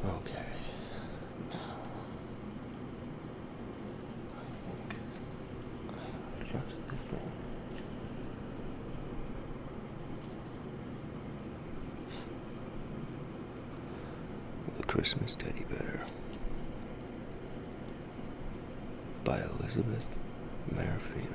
Okay. Now, I think I have just the thing. The Christmas Teddy Bear by Elizabeth Meridian.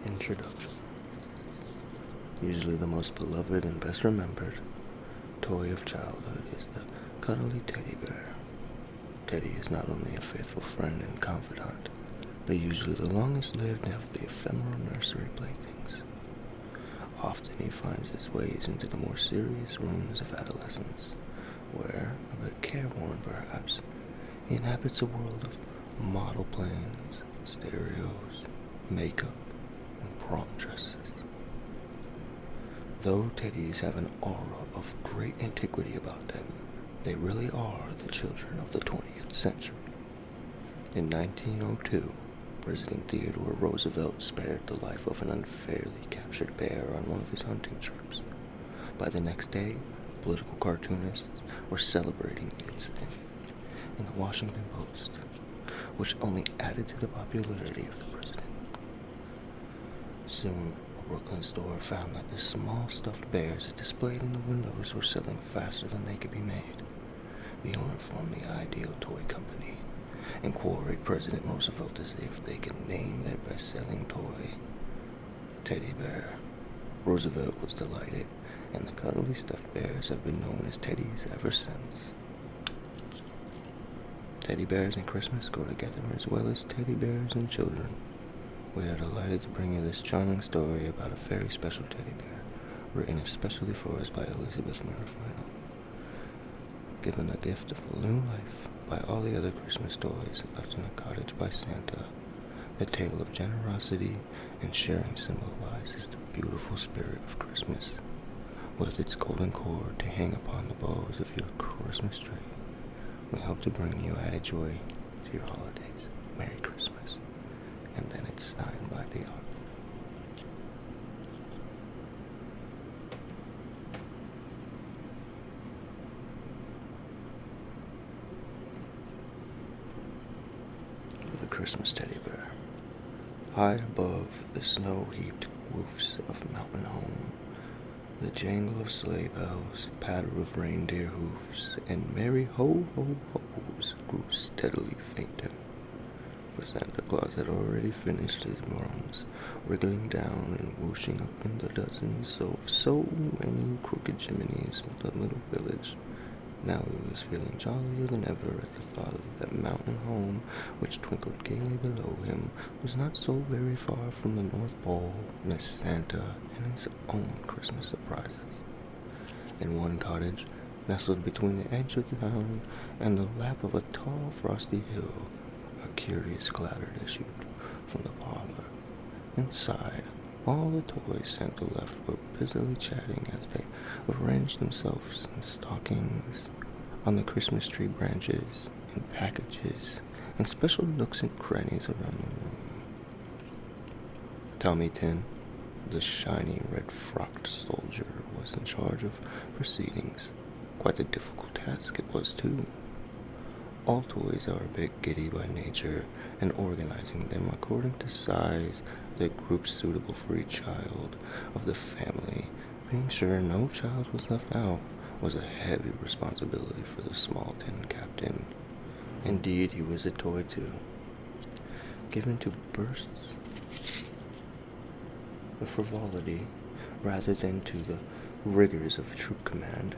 Introduction. Usually the most beloved and best remembered toy of childhood is the cuddly teddy bear. Teddy is not only a faithful friend and confidant, but usually the longest lived of the ephemeral nursery playthings. Often he finds his ways into the more serious rooms of adolescence, where, a bit careworn perhaps, he inhabits a world of model planes, stereos, makeup, and prom dresses. Though teddies have an aura of great antiquity about them, they really are the children of the 20th century. In 1902, President Theodore Roosevelt spared the life of an unfairly captured bear on one of his hunting trips. By the next day, political cartoonists were celebrating the incident in the Washington Post, which only added to the popularity of the president. Soon, a Brooklyn store found that the small stuffed bears it displayed in the windows were selling faster than they could be made. The owner formed the Ideal Toy Company and quarried President Roosevelt to see if they could name their best-selling toy Teddy Bear. Roosevelt was delighted, and the cuddly stuffed bears have been known as teddies ever since. Teddy bears and Christmas go together, as well as teddy bears and children. We are delighted to bring you this charming story about a very special teddy bear, written especially for us by Elizabeth Meridian. Given a gift of a new life by all the other Christmas toys left in a cottage by Santa, the tale of generosity and sharing symbolizes the beautiful spirit of Christmas, with its golden cord to hang upon the boughs of your Christmas tree. We hope to bring you added joy to your holidays. Merry Christmas. And then it's signed by the author. The Christmas Teddy Bear. High above the snow-heaped roofs of Mountain Home, the jangle of sleigh bells, patter of reindeer hoofs, and merry ho-ho-ho's grew steadily fainter. For Santa Claus had already finished his runs, wriggling down and whooshing up in the dozens of so many crooked chimneys of the little village. Now he was feeling jollier than ever at the thought of that mountain home which twinkled gaily below him was not so very far from the North Pole, Miss Santa, and his own Christmas surprises. In one cottage, nestled between the edge of the town and the lap of a tall, frosty hill, a curious clatter issued from the parlor. Inside, all the toys Santa left were busily chatting as they arranged themselves in stockings, on the Christmas tree branches, in packages, and special nooks and crannies around the room. Tommy Tin, the shiny red-frocked soldier, was in charge of proceedings. Quite a difficult task it was, too. All toys are a bit giddy by nature, and organizing them according to size, the groups suitable for each child of the family, being sure no child was left out, was a heavy responsibility for the small tin captain. Indeed, he was a toy too, given to bursts of frivolity rather than to the rigors of troop command.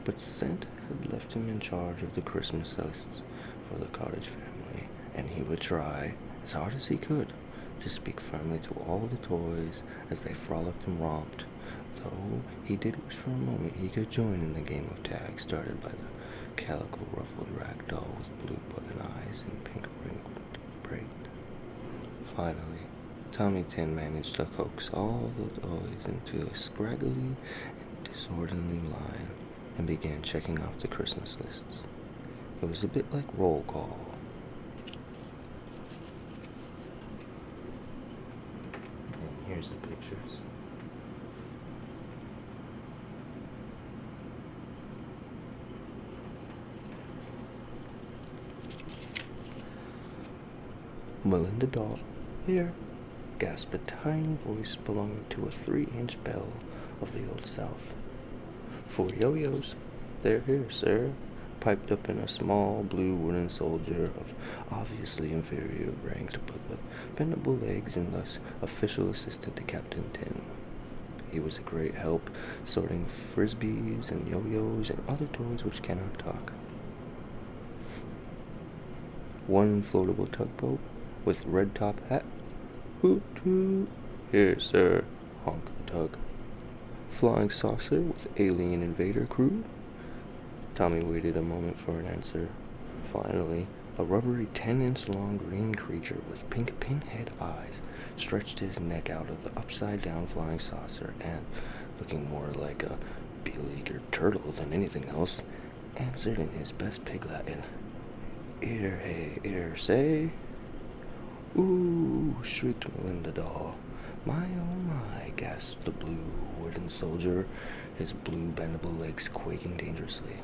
But Santa had left him in charge of the Christmas lists for the cottage family, and he would try, as hard as he could, to speak firmly to all the toys as they frolicked and romped, though he did wish for a moment he could join in the game of tag started by the calico-ruffled rag doll with blue button eyes and pink ringed braid. Finally, Tommy Tin managed to coax all the toys into a scraggly and disorderly line and began checking off the Christmas lists. It was a bit like roll call. And here's the pictures. Melinda Dahl, here, gasped a tiny voice belonging to a 3-inch belle of the Old South. 4 yo-yos. They're here, sir, piped up in a small blue wooden soldier of obviously inferior rank, but with bendable legs and thus official assistant to Captain Tin. He was a great help sorting frisbees and yo-yos and other toys which cannot talk. 1 floatable tugboat with red top hat. Hoot toot. Here, sir, honked the tug. Flying saucer with alien invader crew. Tommy waited a moment for an answer. Finally, a rubbery 10-inch long green creature with pink pinhead eyes stretched his neck out of the upside-down flying saucer and, looking more like a beleaguered turtle than anything else, answered in his best pig Latin. "Ear hey, ear say." "Ooh," shrieked Melinda Dahl. "My oh my," gasped the blue wooden soldier, his blue bendable legs quaking dangerously.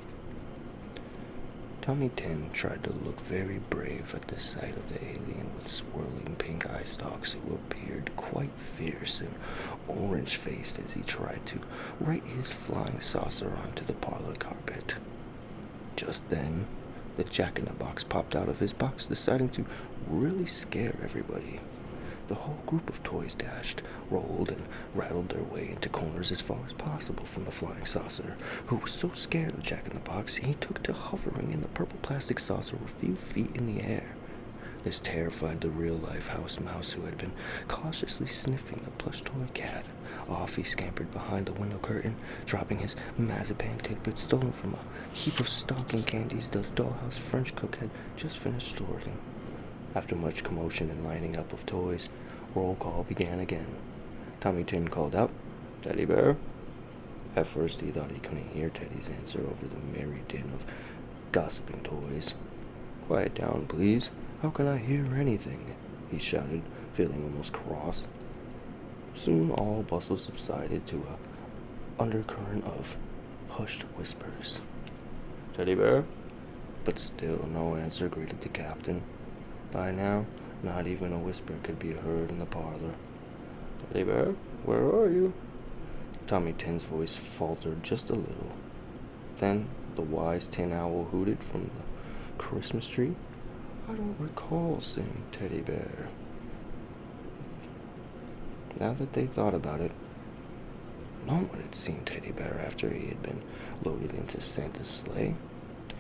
Tommy Tin tried to look very brave at the sight of the alien with swirling pink eye stalks who appeared quite fierce and orange-faced as he tried to right his flying saucer onto the parlor carpet. Just then, the Jack-in-the-Box popped out of his box, deciding to really scare everybody. The whole group of toys dashed, rolled, and rattled their way into corners as far as possible from the flying saucer, who was so scared of Jack-in-the-Box he took to hovering in the purple plastic saucer a few feet in the air. This terrified the real-life house mouse who had been cautiously sniffing the plush toy cat. Off he scampered behind the window curtain, dropping his marzipan tidbit stolen from a heap of stocking candies the dollhouse French cook had just finished sorting. After much commotion and lining up of toys, roll call began again. Tommy Tin called out, "Teddy bear?" At first he thought he couldn't hear Teddy's answer over the merry din of gossiping toys. "Quiet down, please. How can I hear anything?" he shouted, feeling almost cross. Soon all bustle subsided to a undercurrent of hushed whispers. "Teddy bear?" But still no answer greeted the captain. By now, not even a whisper could be heard in the parlor. "Teddy bear, where are you?" Tommy Tin's voice faltered just a little. Then the wise tin owl hooted from the Christmas tree. "I don't recall seeing Teddy bear." Now that they thought about it, no one had seen Teddy bear after he had been loaded into Santa's sleigh,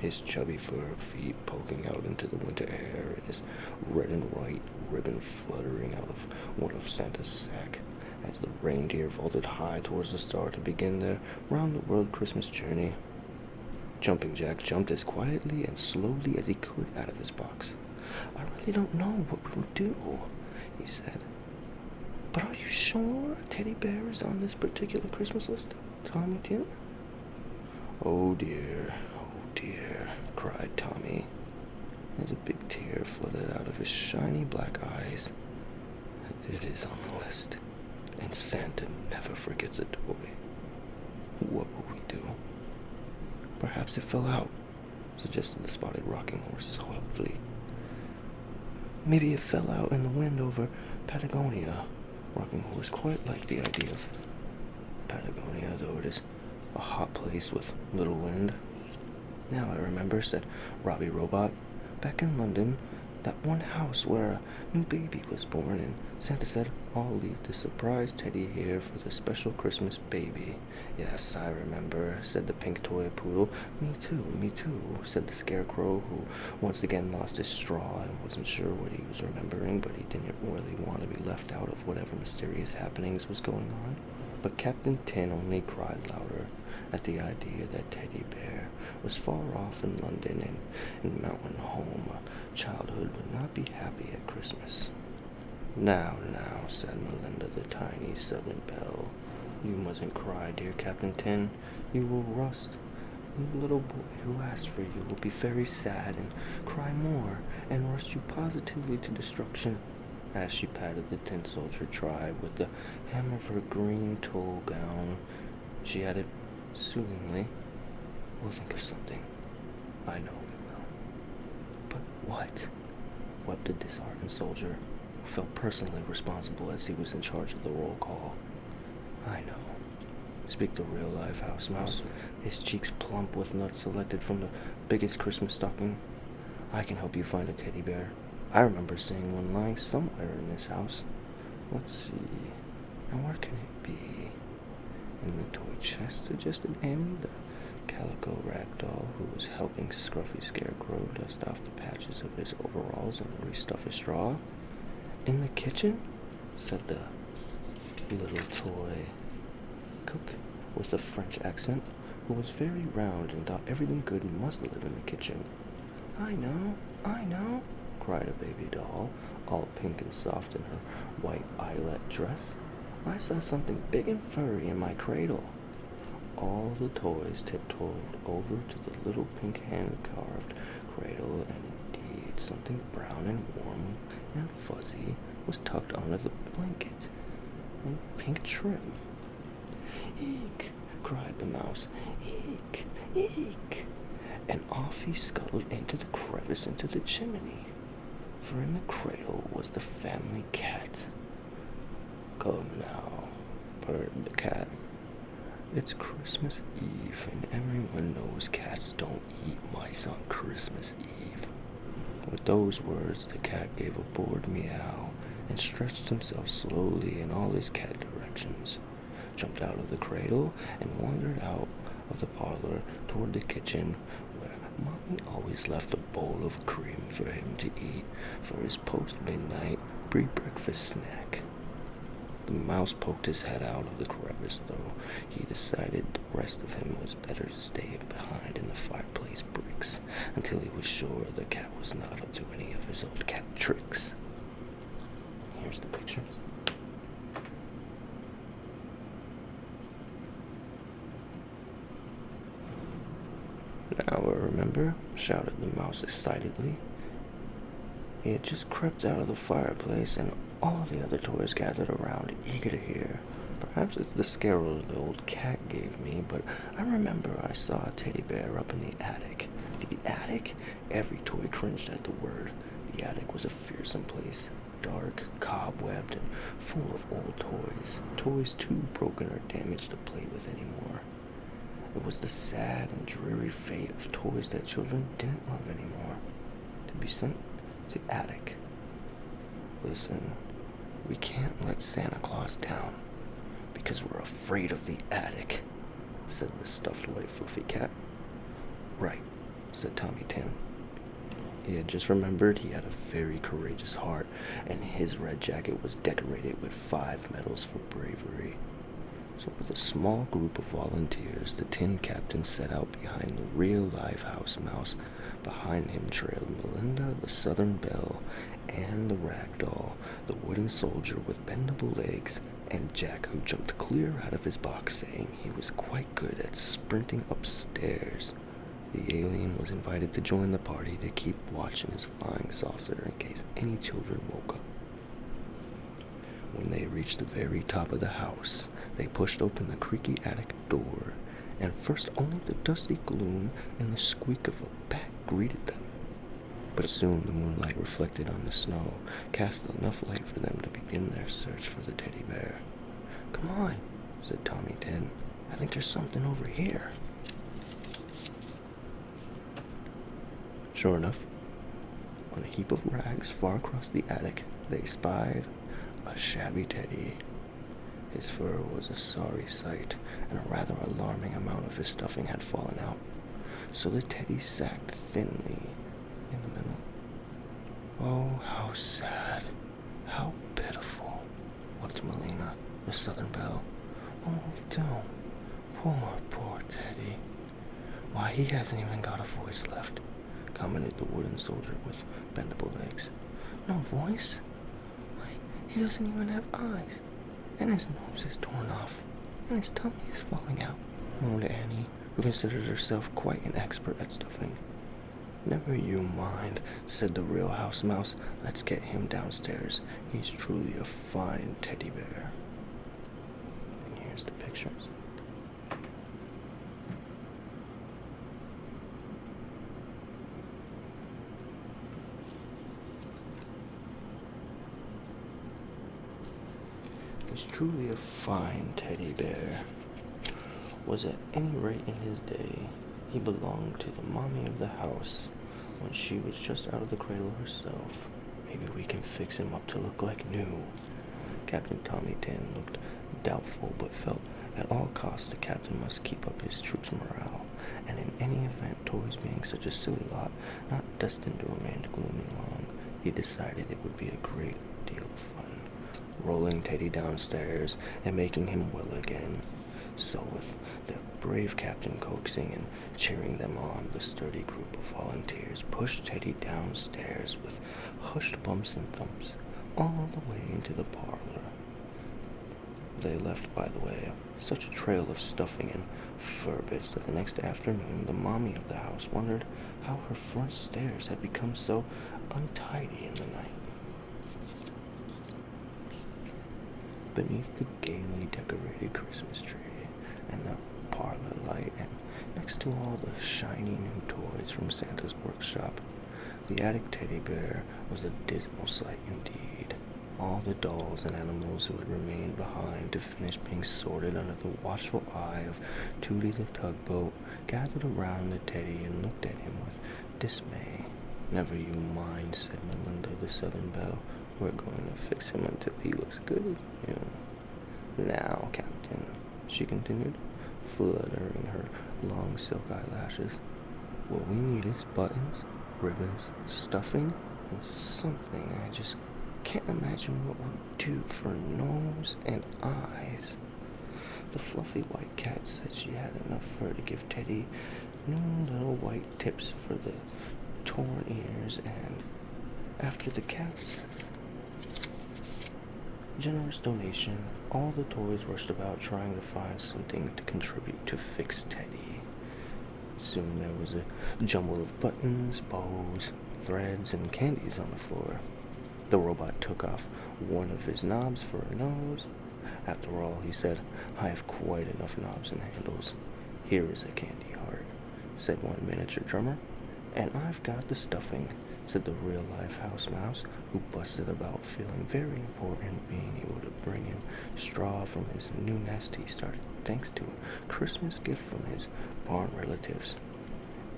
his chubby fur feet poking out into the winter air and his red and white ribbon fluttering out of one of Santa's sack as the reindeer vaulted high towards the star to begin their round-the-world Christmas journey. Jumping Jack jumped as quietly and slowly as he could out of his box. "I really don't know what we will do," he said. "But are you sure Teddy bear is on this particular Christmas list, Tommy Tin?" "Oh dear, cried Tommy, as a big tear flooded out of his shiny black eyes. "It is on the list, and Santa never forgets a toy. What will we do?" "Perhaps it fell out," suggested the spotted rocking horse so helpfully. "Maybe it fell out in the wind over Patagonia." Rocking horse quite liked the idea of Patagonia, though it is a hot place with little wind. "Now I remember," said Robbie Robot. "Back in London, that one house where a new baby was born, and Santa said, 'I'll leave the surprise teddy here for the special Christmas baby.'" "Yes, I remember," said the pink toy poodle. Me too," said the scarecrow, who once again lost his straw and wasn't sure what he was remembering, but he didn't really want to be left out of whatever mysterious happenings was going on. But Captain Tin only cried louder at the idea that Teddy Bear was far off in London and in mountain home. Childhood would not be happy at Christmas. Now, said Melinda the tiny southern belle. You mustn't cry, dear Captain Tin. You will rust. The little boy who asked for you will be very sad and cry more and rust you positively to destruction. As she patted the tin soldier dry with the hem of her green tulle gown, she added soothingly, we'll think of something. I know we will. But what? Wept the disheartened soldier, who felt personally responsible as he was in charge of the roll call. I know. Speak the real live house mouse, his cheeks plump with nuts selected from the biggest Christmas stocking. I can help you find a teddy bear. I remember seeing one lying somewhere in this house. Let's see. Now where can it be? In the toy chest, suggested Annie, the calico rag doll who was helping Scruffy Scarecrow dust off the patches of his overalls and restuff his straw. In the kitchen? Said the little toy cook with a French accent, who was very round and thought everything good must live in the kitchen. I know, cried a baby doll, all pink and soft in her white eyelet dress. I saw something big and furry in my cradle. All the toys tiptoed over to the little pink hand-carved cradle, and indeed something brown and warm and fuzzy was tucked under the blanket in pink trim. Eek, cried the mouse. Eek, eek. And off he scuttled into the crevice into the chimney, for in the cradle was the family cat. Come now, purred the cat. It's Christmas Eve, and everyone knows cats don't eat mice on Christmas Eve. With those words, the cat gave a bored meow and stretched himself slowly in all his cat directions, jumped out of the cradle, and wandered out of the parlor toward the kitchen, where Mommy always left a bowl of cream for him to eat for his post-midnight pre-breakfast snack. The mouse poked his head out of the crevice, though he decided the rest of him was better to stay behind in the fireplace bricks until he was sure the cat was not up to any of his old cat tricks. Here's the picture. Now remember, shouted the mouse excitedly. He had just crept out of the fireplace, and all the other toys gathered around, eager to hear. Perhaps it's the scare the old cat gave me, but I remember I saw a teddy bear up in the attic. The attic? Every toy cringed at the word. The attic was a fearsome place, dark, cobwebbed, and full of old toys. Toys too broken or damaged to play with anymore. It was the sad and dreary fate of toys that children didn't love anymore, to be sent to attic. Listen, we can't let Santa Claus down, because we're afraid of the attic, said the stuffed white fluffy cat. Right, said Tommy Tim. He had just remembered he had a very courageous heart, and his red jacket was decorated with 5 medals for bravery. So with a small group of volunteers, the Tin Captain set out behind the real live house mouse. Behind him trailed Melinda, the Southern Belle, and the rag doll, the wooden soldier with bendable legs, and Jack, who jumped clear out of his box, saying he was quite good at sprinting upstairs. The alien was invited to join the party to keep watch in his flying saucer in case any children woke up. When they reached the very top of the house, they pushed open the creaky attic door, and first only the dusty gloom and the squeak of a bat greeted them. But soon the moonlight reflected on the snow cast enough light for them to begin their search for the teddy bear. Come on, said Tommy Tin. I think there's something over here. Sure enough, on a heap of rags far across the attic, they spied a shabby teddy. His fur was a sorry sight, and a rather alarming amount of his stuffing had fallen out, so the teddy sagged thinly in the middle. Oh, how sad, how pitiful, wept Melina, the Southern Belle. Oh, don't. Poor Teddy. Why, he hasn't even got a voice left, commented the wooden soldier with bendable legs. No voice? Why, He doesn't even have eyes. And his nose is torn off. And his tummy is falling out, moaned Annie, who considered herself quite an expert at stuffing. Never you mind, said the real house mouse. Let's get him downstairs. He's truly a fine teddy bear. And here's the pictures. He's truly a fine teddy bear. Was at any rate in his day. He belonged to the mommy of the house when she was just out of the cradle herself. Maybe we can fix him up to look like new. Captain Tommy Tin looked doubtful, but felt at all costs the captain must keep up his troops' morale, and in any event, toys being such a silly lot, not destined to remain gloomy long, he decided it would be a great deal of fun, rolling Teddy downstairs and making him well again. So with the brave captain coaxing and cheering them on, the sturdy group of volunteers pushed Teddy downstairs with hushed bumps and thumps all the way into the parlor. They left, by the way, such a trail of stuffing and fur bits that the next afternoon the mommy of the house wondered how her front stairs had become so untidy in the night. Beneath the gaily decorated Christmas tree and the parlor light, and next to all the shiny new toys from Santa's workshop, the attic teddy bear was a dismal sight indeed. All the dolls and animals who had remained behind to finish being sorted under the watchful eye of Tootie the tugboat gathered around the teddy and looked at him with dismay. Never you mind, said Melinda the Southern Belle. We're going to fix him until he looks good as new. Now, Captain, she continued, fluttering her long silk eyelashes, what we need is buttons, ribbons, stuffing, and something I just can't imagine what would do for nose and eyes. The fluffy white cat said she had enough fur to give Teddy new little white tips for the torn ears, and after the cat's generous donation, all the toys rushed about trying to find something to contribute to fix Teddy. Soon there was a jumble of buttons, bows, threads, and candies on the floor. The robot took off one of his knobs for a nose. After all, he said, I have quite enough knobs and handles. Here is a candy heart, said one miniature drummer. And I've got the stuffing, said the real-life house mouse, who busted about feeling very important, being able to bring in straw from his new nest he started thanks to a Christmas gift from his barn relatives.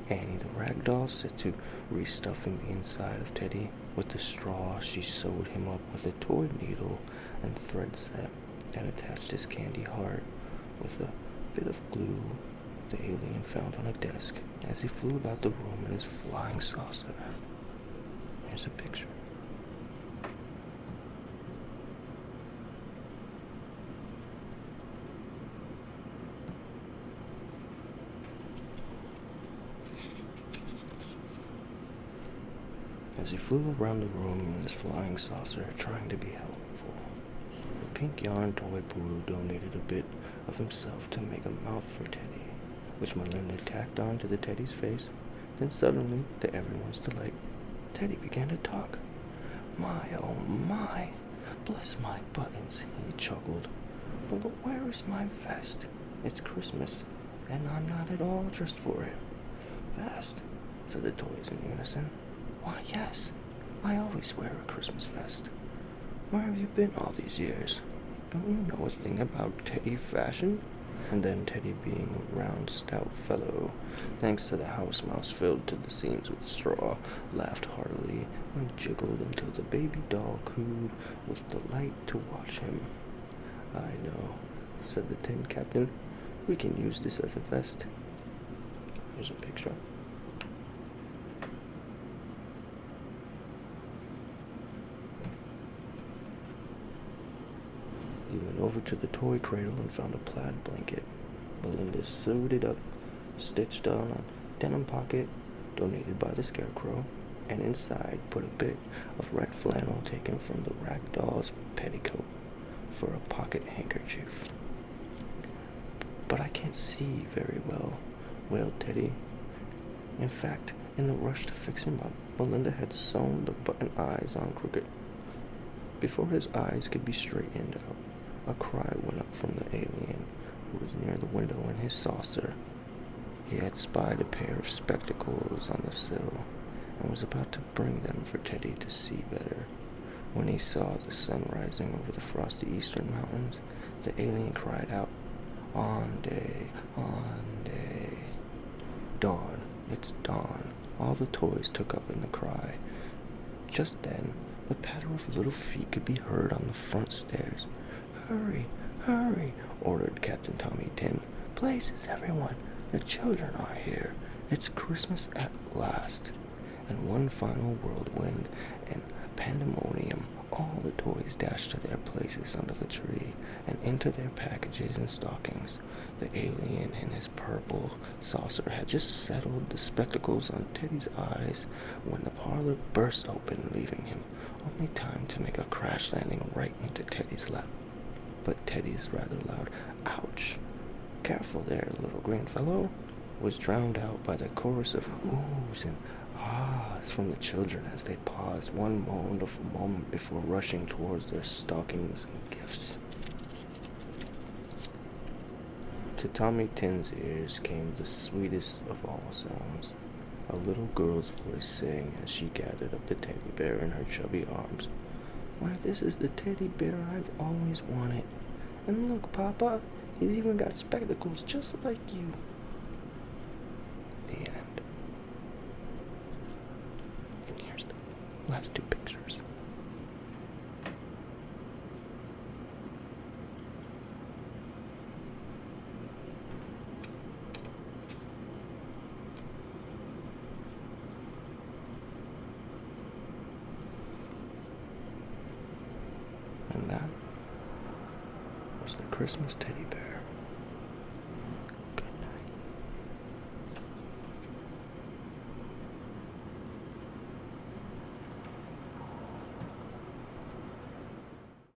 Annie the rag doll set to restuffing the inside of Teddy. With the straw, she sewed him up with a toy needle and thread set and attached his candy heart with a bit of glue the alien found on a desk as he flew about the room in his flying saucer. Here's a picture. As he flew around the room in his flying saucer, trying to be helpful, the pink yarn toy poodle donated a bit of himself to make a mouth for Teddy, which Melinda tacked on to the Teddy's face. Then suddenly, to everyone's delight, Teddy began to talk. My, oh my, bless my buttons, he chuckled. But where is my vest? It's Christmas, and I'm not at all dressed for it. Vest, said the toys in unison. Why, yes, I always wear a Christmas vest. Where have you been all these years? Don't you know a thing about Teddy fashion? And then Teddy, being a round, stout fellow, thanks to the house mouse filled to the seams with straw, laughed heartily and jiggled until the baby doll cooed with delight to watch him. I know, said the tin captain. We can use this as a vest. Here's a picture. He went over to the toy cradle and found a plaid blanket. Belinda sewed it up, stitched on a denim pocket donated by the scarecrow, and inside put a bit of red flannel taken from the rag doll's petticoat for a pocket handkerchief. "But I can't see very well," wailed Teddy. In fact, in the rush to fix him up, Melinda had sewn the button eyes on crooked. Before his eyes could be straightened out, a cry went up from the alien who was near the window in his saucer. He had spied a pair of spectacles on the sill and was about to bring them for Teddy to see better. When he saw the sun rising over the frosty eastern mountains, the alien cried out, "Ande, ande." Dawn, it's dawn, all the toys took up in the cry. Just then, the patter of little feet could be heard on the front stairs. "Hurry, hurry," ordered Captain Tommy Tin. "Places, everyone. The children are here. It's Christmas at last." And one final whirlwind and pandemonium, all the toys dashed to their places under the tree and into their packages and stockings. The alien in his purple saucer had just settled the spectacles on Teddy's eyes when the parlor burst open, leaving him only time to make a crash landing right into Teddy's lap. But Teddy's rather loud "Ouch! Careful there, little green fellow," was drowned out by the chorus of oohs and ahs from the children as they paused one wonderful moment before rushing towards their stockings and gifts. To Tommy Tin's ears came the sweetest of all sounds, a little girl's voice saying as she gathered up the teddy bear in her chubby arms, "Why, this is the teddy bear I've always wanted. And look, Papa, he's even got spectacles just like you." The end. And here's the last two pictures. And that was the Christmas teddy bear.